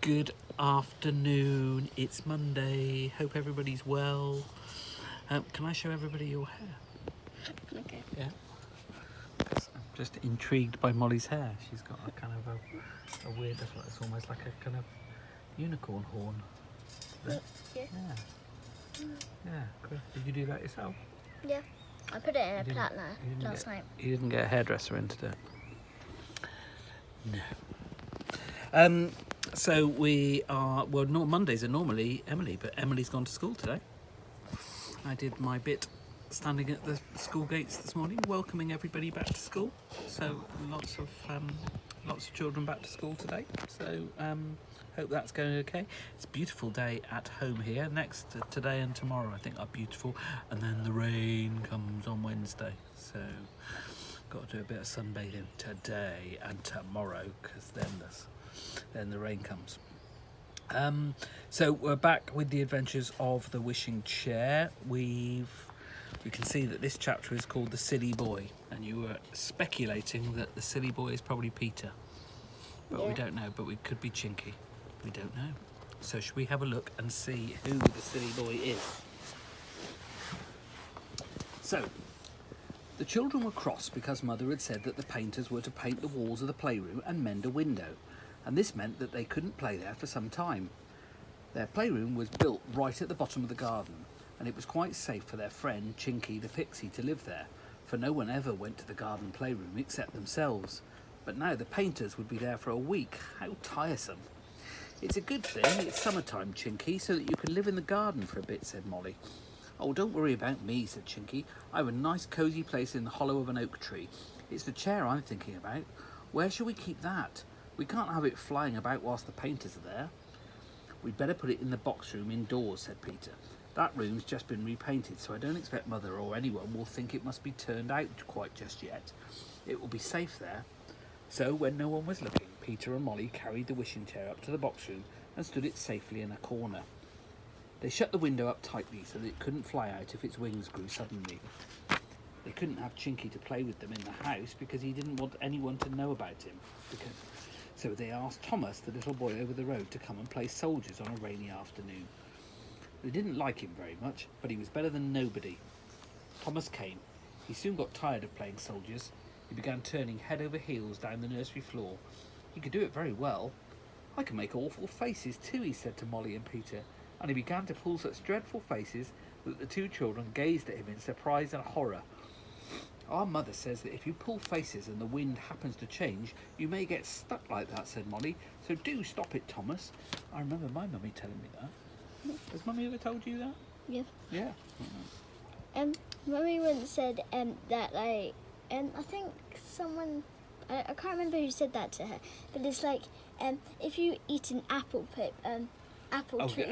Good afternoon. It's Monday. Hope everybody's well. Can I show everybody your hair? Okay. Yeah. I'm just intrigued by Molly's hair. She's got a kind of a weird, it's almost like a kind of unicorn horn. Yeah. Yeah, cool. Did you do that yourself? Yeah. I put it in a didn't- platter you didn't last night. You didn't get a hairdresser in to do it? No. So we are, well, Mondays are normally Emily, but Emily's gone to school today. I did my bit standing at the school gates this morning, welcoming everybody back to school. So lots of children back to school today. So hope that's going okay. It's a beautiful day at home here. Next today and tomorrow I think are beautiful, and then the rain comes on Wednesday. So got to do a bit of sunbathing today and tomorrow, because then the rain comes. So we're back with the adventures of the Wishing Chair. We can see that this chapter is called The Silly Boy, and you were speculating that the silly boy is probably Peter, but we Yeah. don't know. But we could be Chinky. We don't know. So should we have a look and see who the silly boy is? So the children were cross because Mother had said that the painters were to paint the walls of the playroom and mend a window, and this meant that they couldn't play there for some time. Their playroom was built right at the bottom of the garden, and it was quite safe for their friend Chinky the Pixie to live there, for no one ever went to the garden playroom except themselves. But now the painters would be there for a week. How tiresome. It's a good thing it's summertime, Chinky, so that you can live in the garden for a bit, said Molly. Oh, don't worry about me, said Chinky. I have a nice cosy place in the hollow of an oak tree. It's the chair I'm thinking about. Where shall we keep that? We can't have it flying about whilst the painters are there. We'd better put it in the box room indoors, said Peter. That room's just been repainted, so I don't expect Mother or anyone will think it must be turned out quite just yet. It will be safe there. So, when no one was looking, Peter and Molly carried the wishing chair up to the box room and stood it safely in a corner. They shut the window up tightly so that it couldn't fly out if its wings grew suddenly. They couldn't have Chinky to play with them in the house because he didn't want anyone to know about him. So they asked Thomas, the little boy over the road, to come and play soldiers on a rainy afternoon. They didn't like him very much, but he was better than nobody. Thomas came. He soon got tired of playing soldiers. He began turning head over heels down the nursery floor. He could do it very well. I can make awful faces too, he said to Molly and Peter, and he began to pull such dreadful faces that the two children gazed at him in surprise and horror. Our mother says that if you pull faces and the wind happens to change, you may get stuck like that, said Molly, so do stop it, Thomas. I remember my mummy telling me that. Has Mummy ever told you that? Yeah. Yeah. Mummy once said that I think someone I can't remember who said that to her, but it's like if you eat an apple Apple tree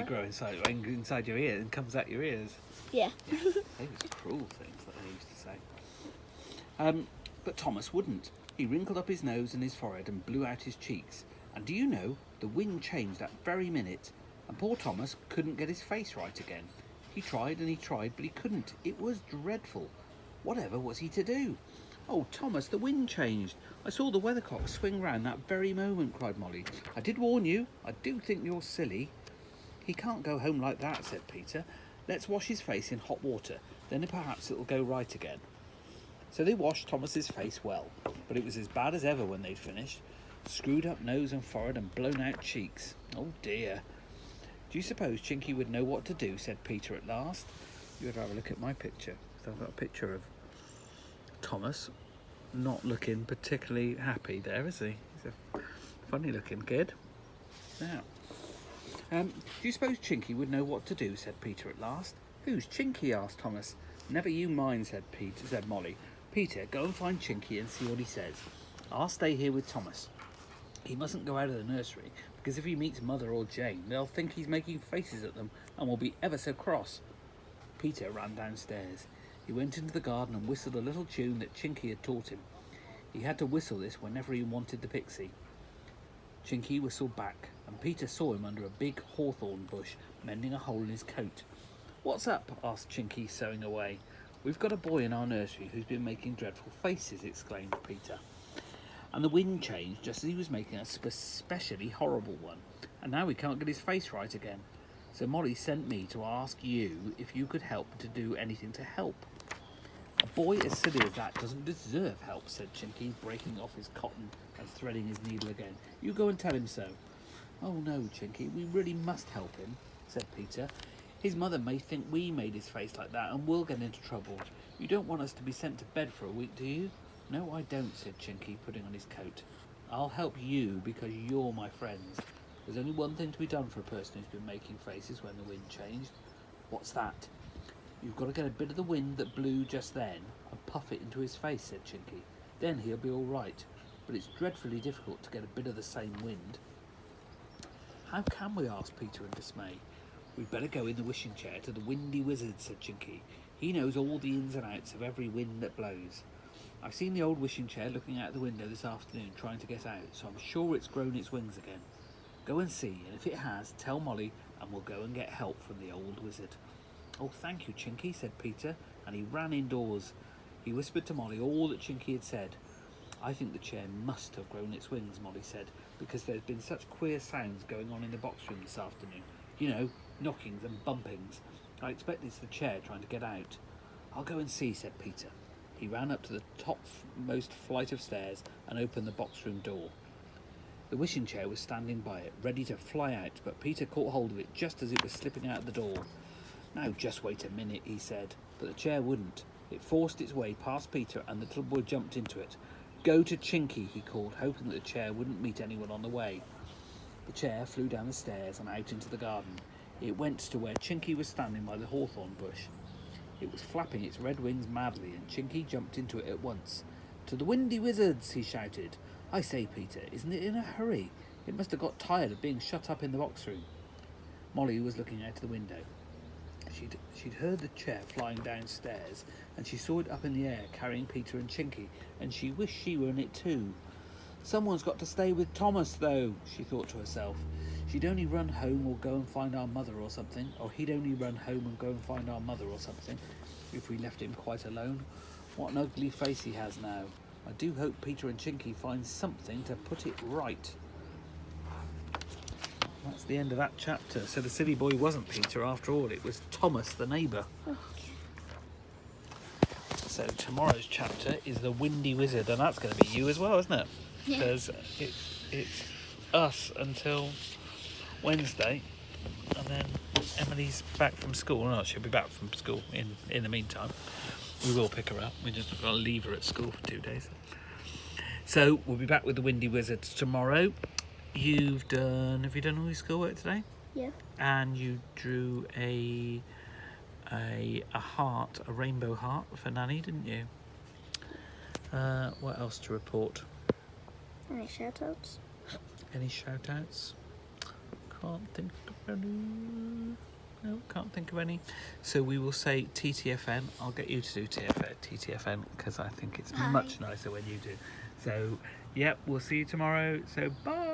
grow inside your ear and comes out your ears. Yeah. They was cruel things that they used to say. But Thomas wouldn't. He wrinkled up his nose and his forehead and blew out his cheeks. And do you know, the wind changed that very minute, and poor Thomas couldn't get his face right again. He tried and he tried, but he couldn't. It was dreadful. Whatever was he to do? Oh, Thomas, the wind changed. I saw the weathercock swing round that very moment, cried Molly. I did warn you. I do think you're silly. He can't go home like that, said Peter. Let's wash his face in hot water, then perhaps it'll go right again. So they washed Thomas's face well, but it was as bad as ever when they'd finished. Screwed up nose and forehead and blown out cheeks. Oh dear. Do you suppose Chinky would know what to do, said Peter at last. You have a look at my picture. So I've got a picture of Thomas not looking particularly happy there, is he? He's a funny looking kid. Now, do you suppose Chinky would know what to do, said Peter at last. Who's Chinky? Asked Thomas. Never you mind, said Molly. Peter, go and find Chinky and see what he says. I'll stay here with Thomas. He mustn't go out of the nursery, because if he meets Mother or Jane, they'll think he's making faces at them and will be ever so cross. Peter ran downstairs. He went into the garden and whistled a little tune that Chinky had taught him. He had to whistle this whenever he wanted the pixie. Chinky whistled back, and Peter saw him under a big hawthorn bush, mending a hole in his coat. What's up? Asked Chinky, sewing away. We've got a boy in our nursery who's been making dreadful faces, exclaimed Peter. And the wind changed just as he was making a especially horrible one. And now he can't get his face right again. So Molly sent me to ask you if you could help to do anything to help. A boy as silly as that doesn't deserve help, said Chinky, breaking off his cotton and threading his needle again. You go and tell him so. Oh no, Chinky, we really must help him, said Peter. His mother may think we made his face like that and we'll get into trouble. You don't want us to be sent to bed for a week, do you? No, I don't, said Chinky, putting on his coat. I'll help you because you're my friends. There's only one thing to be done for a person who's been making faces when the wind changed. What's that? You've got to get a bit of the wind that blew just then and puff it into his face, said Chinky. Then he'll be all right. But it's dreadfully difficult to get a bit of the same wind. How can we? Asked Peter in dismay. We'd better go in the wishing chair to the Windy Wizard, said Chinky. He knows all the ins and outs of every wind that blows. I've seen the old wishing chair looking out the window this afternoon trying to get out, so I'm sure it's grown its wings again. Go and see, and if it has, tell Molly, and we'll go and get help from the old wizard. Oh, thank you, Chinky, said Peter, and he ran indoors. He whispered to Molly all that Chinky had said. I think the chair must have grown its wings, Molly said, because there's been such queer sounds going on in the box room this afternoon. You know, knockings and bumpings. I expect it's the chair trying to get out. I'll go and see, said Peter. He ran up to the topmost flight of stairs and opened the box room door. The wishing chair was standing by it, ready to fly out, but Peter caught hold of it just as it was slipping out the door. Now just wait a minute, he said, but the chair wouldn't. It forced its way past Peter and the little boy jumped into it. Go to Chinky, he called, hoping that the chair wouldn't meet anyone on the way. The chair flew down the stairs and out into the garden. It went to where Chinky was standing by the hawthorn bush. It was flapping its red wings madly, and Chinky jumped into it at once. To the Windy Wizards, he shouted. I say, Peter, isn't it in a hurry? It must have got tired of being shut up in the box room. Molly was looking out of the window. She'd heard the chair flying downstairs, and she saw it up in the air carrying Peter and Chinky, and she wished she were in it too. Someone's got to stay with Thomas, though, she thought to herself. She'd only run home or go and find our mother or something, or he'd only run home and go and find our mother or something, if we left him quite alone. What an ugly face he has now. I do hope Peter and Chinky find something to put it right. That's the end of that chapter. So the silly boy wasn't Peter after all, it was Thomas the neighbour. So tomorrow's chapter is the Windy Wizard, and that's going to be you as well, isn't it? Yeah. Because it's us until Wednesday, and then Emily's back from school. No, she'll be back from school in the meantime. We will pick her up. We're just going to leave her at school for 2 days. So we'll be back with the Windy Wizards tomorrow. Have you done all your schoolwork today? Yeah. And you drew a heart, a rainbow heart for Nanny, didn't you? What else to report? Any shout-outs? Any shout-outs? Can't think of any. No, can't think of any. So we will say TTFN. I'll get you to do TTFN because I think it's much nicer when you do. So, yep, we'll see you tomorrow. So, bye.